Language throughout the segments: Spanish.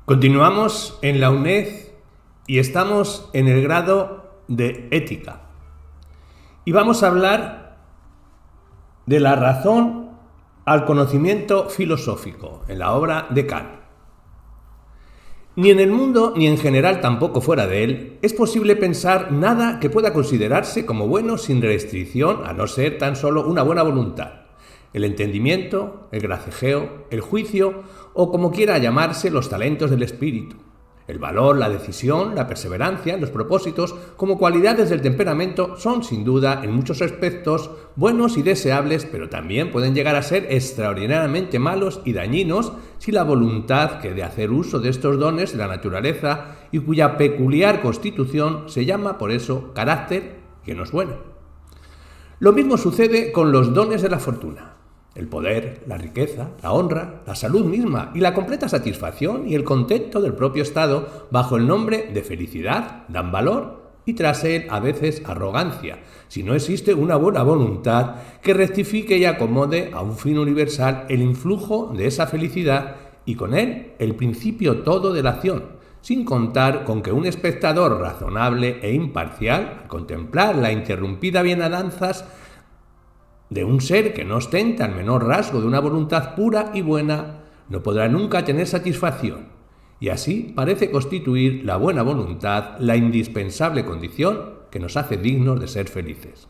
Continuamos en la UNED y estamos en el grado de Ética. Y vamos a hablar de la razón al conocimiento filosófico, en la obra de Kant. Ni en el mundo, ni en general tampoco fuera de él, es posible pensar nada que pueda considerarse como bueno sin restricción, a no ser tan solo una buena voluntad. El entendimiento, el gracejeo, el juicio o como quiera llamarse los talentos del espíritu. El valor, la decisión, la perseverancia, los propósitos, como cualidades del temperamento, son sin duda en muchos aspectos buenos y deseables, pero también pueden llegar a ser extraordinariamente malos y dañinos si la voluntad que de hacer uso de estos dones de la naturaleza y cuya peculiar constitución se llama por eso carácter, que no es bueno. Lo mismo sucede con los dones de la fortuna. El poder, la riqueza, la honra, la salud misma y la completa satisfacción y el contento del propio estado bajo el nombre de felicidad dan valor y tras él a veces arrogancia, si no existe una buena voluntad que rectifique y acomode a un fin universal el influjo de esa felicidad y con él el principio todo de la acción, sin contar con que un espectador razonable e imparcial, al contemplar la interrumpida bienadanzas de un ser que no ostenta el menor rasgo de una voluntad pura y buena, no podrá nunca tener satisfacción, y así parece constituir la buena voluntad la indispensable condición que nos hace dignos de ser felices.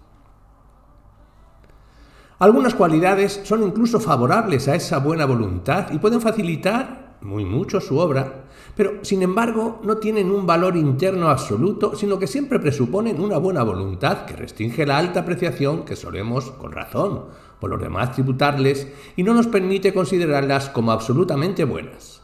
Algunas cualidades son incluso favorables a esa buena voluntad y pueden facilitar muy mucho su obra, pero sin embargo no tienen un valor interno absoluto, sino que siempre presuponen una buena voluntad que restringe la alta apreciación que solemos, con razón, por los demás tributarles y no nos permite considerarlas como absolutamente buenas.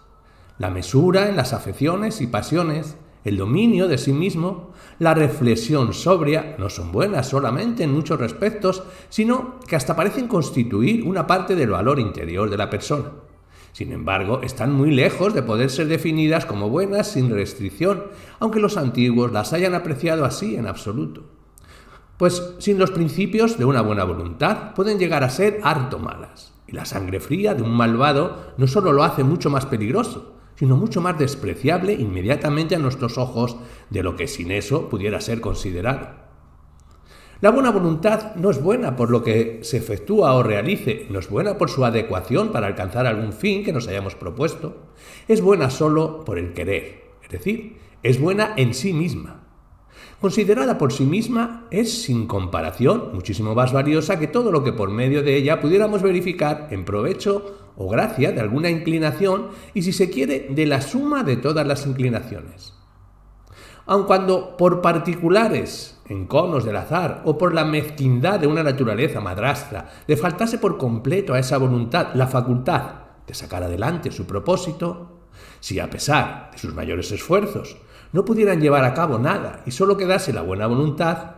La mesura en las afecciones y pasiones, el dominio de sí mismo, la reflexión sobria no son buenas solamente en muchos respectos, sino que hasta parecen constituir una parte del valor interior de la persona. Sin embargo, están muy lejos de poder ser definidas como buenas sin restricción, aunque los antiguos las hayan apreciado así en absoluto. Pues sin los principios de una buena voluntad pueden llegar a ser harto malas, y la sangre fría de un malvado no solo lo hace mucho más peligroso, sino mucho más despreciable inmediatamente a nuestros ojos de lo que sin eso pudiera ser considerado. La buena voluntad no es buena por lo que se efectúa o realice, no es buena por su adecuación para alcanzar algún fin que nos hayamos propuesto, es buena solo por el querer, es decir, es buena en sí misma. Considerada por sí misma es, sin comparación, muchísimo más valiosa que todo lo que por medio de ella pudiéramos verificar en provecho o gracia de alguna inclinación y, si se quiere, de la suma de todas las inclinaciones. Aun cuando por particulares enconos del azar o por la mezquindad de una naturaleza madrastra le faltase por completo a esa voluntad la facultad de sacar adelante su propósito, si a pesar de sus mayores esfuerzos no pudieran llevar a cabo nada y solo quedase la buena voluntad,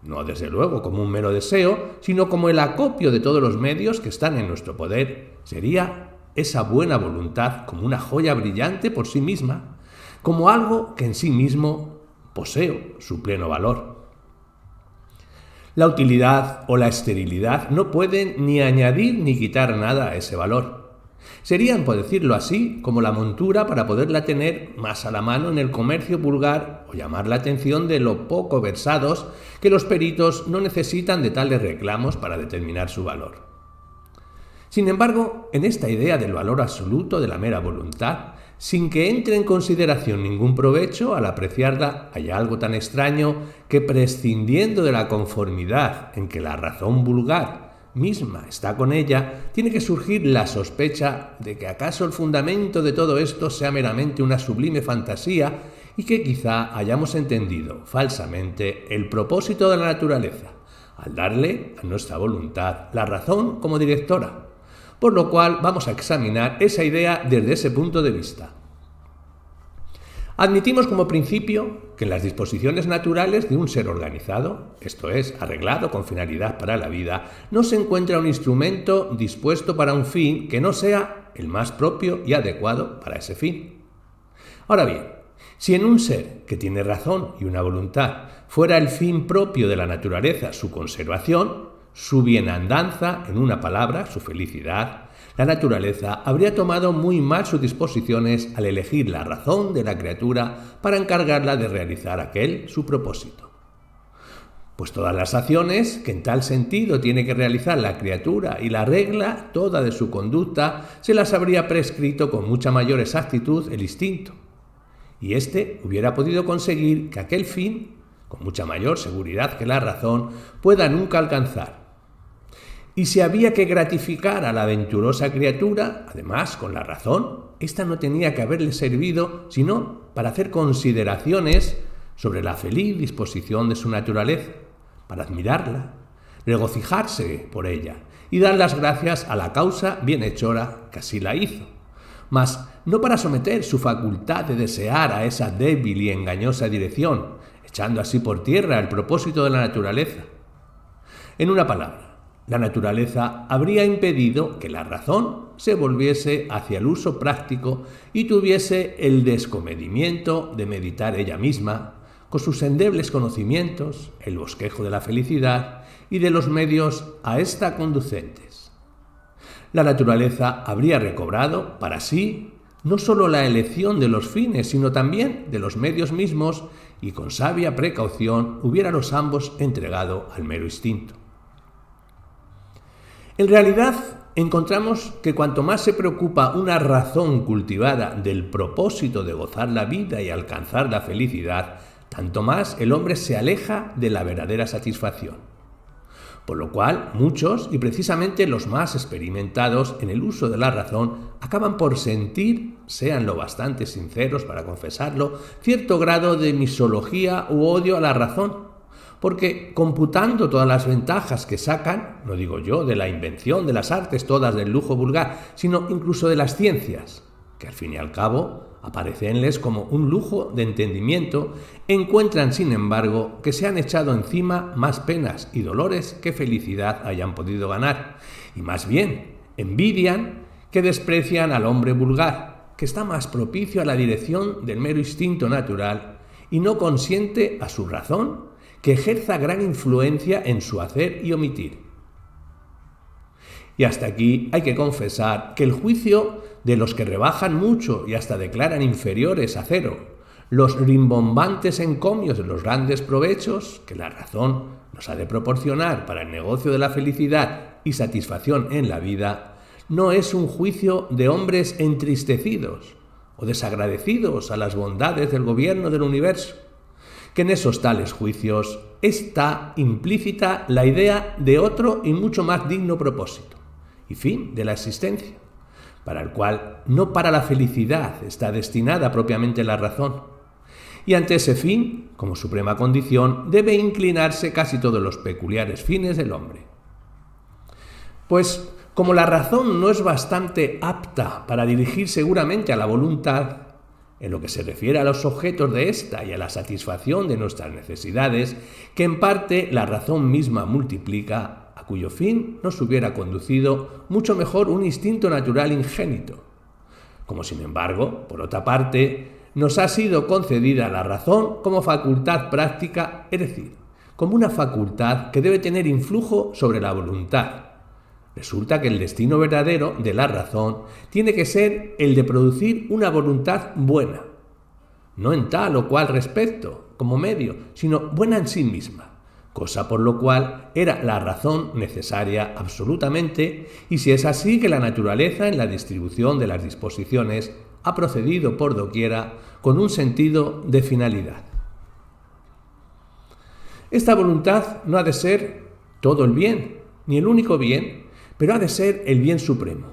no desde luego como un mero deseo, sino como el acopio de todos los medios que están en nuestro poder, sería esa buena voluntad como una joya brillante por sí misma, como algo que en sí mismo posee su pleno valor. La utilidad o la esterilidad no pueden ni añadir ni quitar nada a ese valor. Serían, por decirlo así, como la montura para poderla tener más a la mano en el comercio vulgar o llamar la atención de lo poco versados que los peritos no necesitan de tales reclamos para determinar su valor. Sin embargo, en esta idea del valor absoluto de la mera voluntad, sin que entre en consideración ningún provecho, al apreciarla hay algo tan extraño que, prescindiendo de la conformidad en que la razón vulgar misma está con ella, tiene que surgir la sospecha de que acaso el fundamento de todo esto sea meramente una sublime fantasía y que quizá hayamos entendido falsamente el propósito de la naturaleza, al darle a nuestra voluntad la razón como directora. Por lo cual vamos a examinar esa idea desde ese punto de vista. Admitimos como principio que en las disposiciones naturales de un ser organizado, esto es, arreglado con finalidad para la vida, no se encuentra un instrumento dispuesto para un fin que no sea el más propio y adecuado para ese fin. Ahora bien, si en un ser que tiene razón y una voluntad fuera el fin propio de la naturaleza su conservación, su bienandanza, en una palabra, su felicidad, La naturaleza habría tomado muy mal sus disposiciones al elegir la razón de la criatura para encargarla de realizar aquel su propósito. Pues todas las acciones que en tal sentido tiene que realizar la criatura y la regla toda de su conducta se las habría prescrito con mucha mayor exactitud el instinto, y éste hubiera podido conseguir que aquel fin, con mucha mayor seguridad que la razón, pueda nunca alcanzar. Y si había que gratificar a la venturosa criatura, además con la razón, ésta no tenía que haberle servido sino para hacer consideraciones sobre la feliz disposición de su naturaleza, para admirarla, regocijarse por ella y dar las gracias a la causa bienhechora que así la hizo, mas no para someter su facultad de desear a esa débil y engañosa dirección, echando así por tierra el propósito de la naturaleza. En una palabra, la naturaleza habría impedido que la razón se volviese hacia el uso práctico y tuviese el descomedimiento de meditar ella misma, con sus endebles conocimientos, el bosquejo de la felicidad y de los medios a ésta conducentes. La naturaleza habría recobrado para sí no sólo la elección de los fines, sino también de los medios mismos, y con sabia precaución hubiera los ambos entregado al mero instinto. En realidad, encontramos que cuanto más se preocupa una razón cultivada del propósito de gozar la vida y alcanzar la felicidad, tanto más el hombre se aleja de la verdadera satisfacción. Por lo cual, muchos, y precisamente los más experimentados en el uso de la razón, acaban por sentir, sean lo bastante sinceros para confesarlo, cierto grado de misología u odio a la razón, porque computando todas las ventajas que sacan, no digo yo de la invención, de las artes todas del lujo vulgar, sino incluso de las ciencias, que al fin y al cabo aparecenles como un lujo de entendimiento, encuentran sin embargo que se han echado encima más penas y dolores que felicidad hayan podido ganar, y más bien envidian que desprecian al hombre vulgar, que está más propicio a la dirección del mero instinto natural y no consiente a su razón que ejerza gran influencia en su hacer y omitir. Y hasta aquí hay que confesar que el juicio de los que rebajan mucho y hasta declaran inferiores a cero los rimbombantes encomios de los grandes provechos que la razón nos ha de proporcionar para el negocio de la felicidad y satisfacción en la vida, no es un juicio de hombres entristecidos o desagradecidos a las bondades del gobierno del universo, que en esos tales juicios está implícita la idea de otro y mucho más digno propósito y fin de la existencia, para el cual no para la felicidad está destinada propiamente la razón, y ante ese fin, como suprema condición, debe inclinarse casi todos los peculiares fines del hombre. Pues, como la razón no es bastante apta para dirigir seguramente a la voluntad, en lo que se refiere a los objetos de ésta y a la satisfacción de nuestras necesidades, que en parte la razón misma multiplica, a cuyo fin nos hubiera conducido mucho mejor un instinto natural ingénito. Como sin embargo, por otra parte, nos ha sido concedida la razón como facultad práctica, es decir, como una facultad que debe tener influjo sobre la voluntad. Resulta que el destino verdadero de la razón tiene que ser el de producir una voluntad buena, no en tal o cual respecto, como medio, sino buena en sí misma, cosa por lo cual era la razón necesaria absolutamente, y si es así que la naturaleza en la distribución de las disposiciones ha procedido por doquiera con un sentido de finalidad. Esta voluntad no ha de ser todo el bien, ni el único bien, pero ha de ser el bien supremo,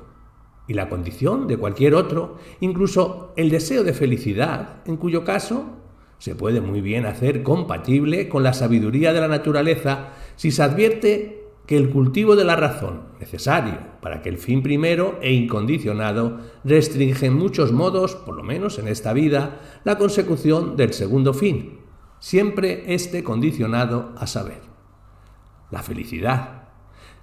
y la condición de cualquier otro, incluso el deseo de felicidad, en cuyo caso se puede muy bien hacer compatible con la sabiduría de la naturaleza si se advierte que el cultivo de la razón, necesario para que el fin primero e incondicionado, restringe en muchos modos, por lo menos en esta vida, la consecución del segundo fin, siempre esté condicionado a saber, la felicidad,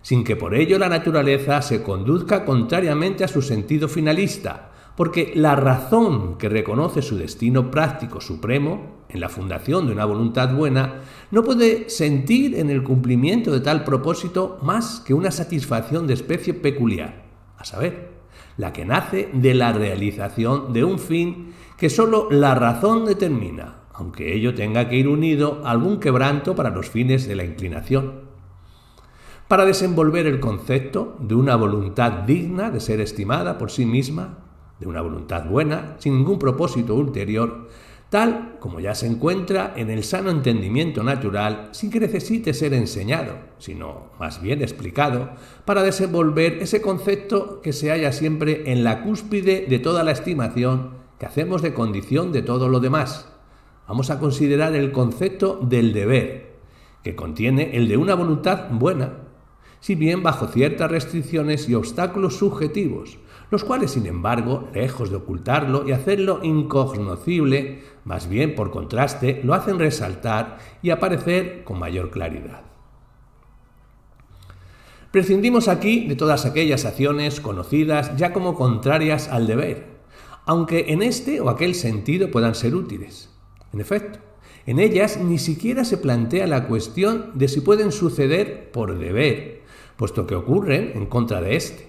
sin que por ello la naturaleza se conduzca contrariamente a su sentido finalista, porque la razón que reconoce su destino práctico supremo en la fundación de una voluntad buena no puede sentir en el cumplimiento de tal propósito más que una satisfacción de especie peculiar, a saber, la que nace de la realización de un fin que sólo la razón determina, aunque ello tenga que ir unido a algún quebranto para los fines de la inclinación. Para desenvolver el concepto de una voluntad digna de ser estimada por sí misma, de una voluntad buena, sin ningún propósito ulterior, tal como ya se encuentra en el sano entendimiento natural, sin que necesite ser enseñado, sino más bien explicado, para desenvolver ese concepto que se halla siempre en la cúspide de toda la estimación que hacemos de condición de todo lo demás. Vamos a considerar el concepto del deber, que contiene el de una voluntad buena, si bien bajo ciertas restricciones y obstáculos subjetivos, los cuales, sin embargo, lejos de ocultarlo y hacerlo incognoscible, más bien por contraste, lo hacen resaltar y aparecer con mayor claridad. Prescindimos aquí de todas aquellas acciones conocidas ya como contrarias al deber, aunque en este o aquel sentido puedan ser útiles. En efecto, en ellas ni siquiera se plantea la cuestión de si pueden suceder por deber, puesto que ocurren en contra de éste.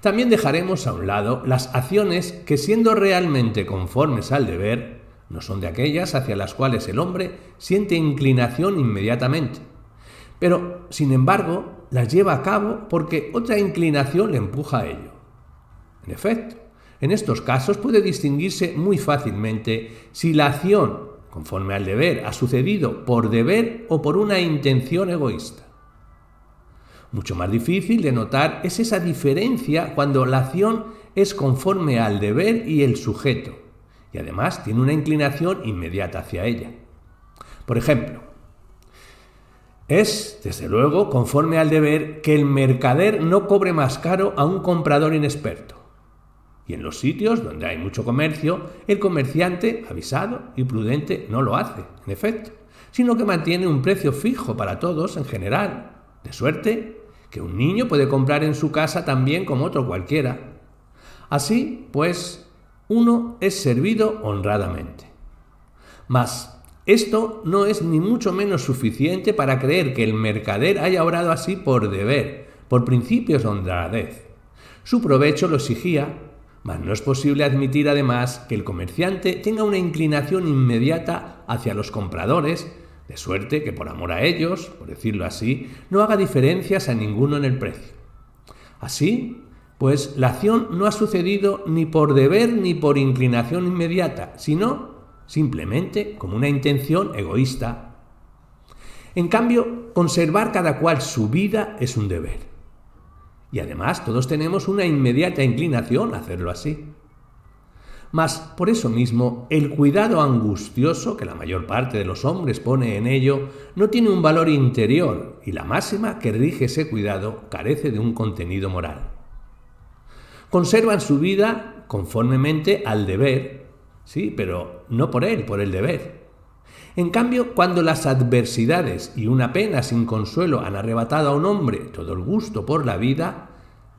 También dejaremos a un lado las acciones que, siendo realmente conformes al deber, no son de aquellas hacia las cuales el hombre siente inclinación inmediatamente, pero, sin embargo, las lleva a cabo porque otra inclinación le empuja a ello. En efecto, en estos casos puede distinguirse muy fácilmente si la acción, conforme al deber, ha sucedido por deber o por una intención egoísta. Mucho más difícil de notar es esa diferencia cuando la acción es conforme al deber y el sujeto, y además tiene una inclinación inmediata hacia ella. Por ejemplo, es, desde luego, conforme al deber que el mercader no cobre más caro a un comprador inexperto. Y en los sitios donde hay mucho comercio, el comerciante, avisado y prudente, no lo hace, en efecto, sino que mantiene un precio fijo para todos en general, de suerte que un niño puede comprar en su casa también como otro cualquiera. Así, pues, uno es servido honradamente. Mas esto no es ni mucho menos suficiente para creer que el mercader haya obrado así por deber, por principios de honradez. Su provecho lo exigía, mas no es posible admitir además que el comerciante tenga una inclinación inmediata hacia los compradores, de suerte que por amor a ellos, por decirlo así, no haga diferencias a ninguno en el precio. Así, pues la acción no ha sucedido ni por deber ni por inclinación inmediata, sino simplemente como una intención egoísta. En cambio, conservar cada cual su vida es un deber. Y además todos tenemos una inmediata inclinación a hacerlo así. Mas, por eso mismo, el cuidado angustioso que la mayor parte de los hombres pone en ello no tiene un valor interior y la máxima que rige ese cuidado carece de un contenido moral. Conservan su vida conformemente al deber, sí, pero no por él, por el deber. En cambio, cuando las adversidades y una pena sin consuelo han arrebatado a un hombre todo el gusto por la vida,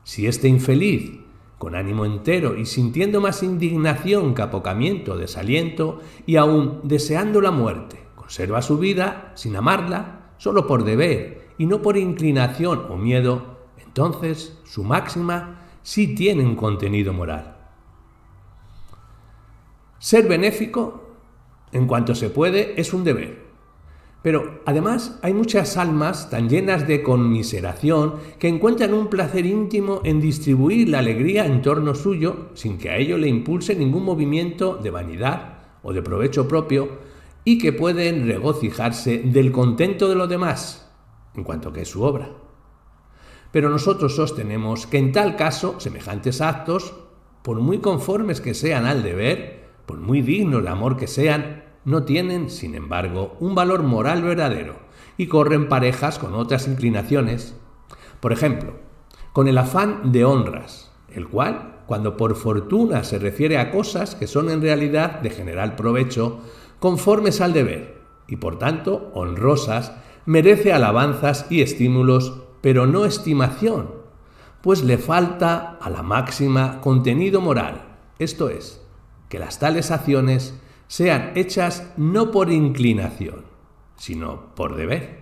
si este infeliz, con ánimo entero y sintiendo más indignación que apocamiento o desaliento, y aún deseando la muerte, conserva su vida sin amarla, solo por deber y no por inclinación o miedo, entonces su máxima sí tiene un contenido moral. Ser benéfico, en cuanto se puede, es un deber. Pero además hay muchas almas tan llenas de conmiseración que encuentran un placer íntimo en distribuir la alegría en torno suyo sin que a ello le impulse ningún movimiento de vanidad o de provecho propio y que pueden regocijarse del contento de los demás, en cuanto que es su obra. Pero nosotros sostenemos que en tal caso semejantes actos, por muy conformes que sean al deber, por muy dignos de amor que sean, no tienen, sin embargo, un valor moral verdadero y corren parejas con otras inclinaciones. Por ejemplo, con el afán de honras, el cual, cuando por fortuna se refiere a cosas que son en realidad de general provecho, conformes al deber y por tanto honrosas, merece alabanzas y estímulos, pero no estimación, pues le falta a la máxima contenido moral, esto es, que las tales acciones sean hechas no por inclinación, sino por deber.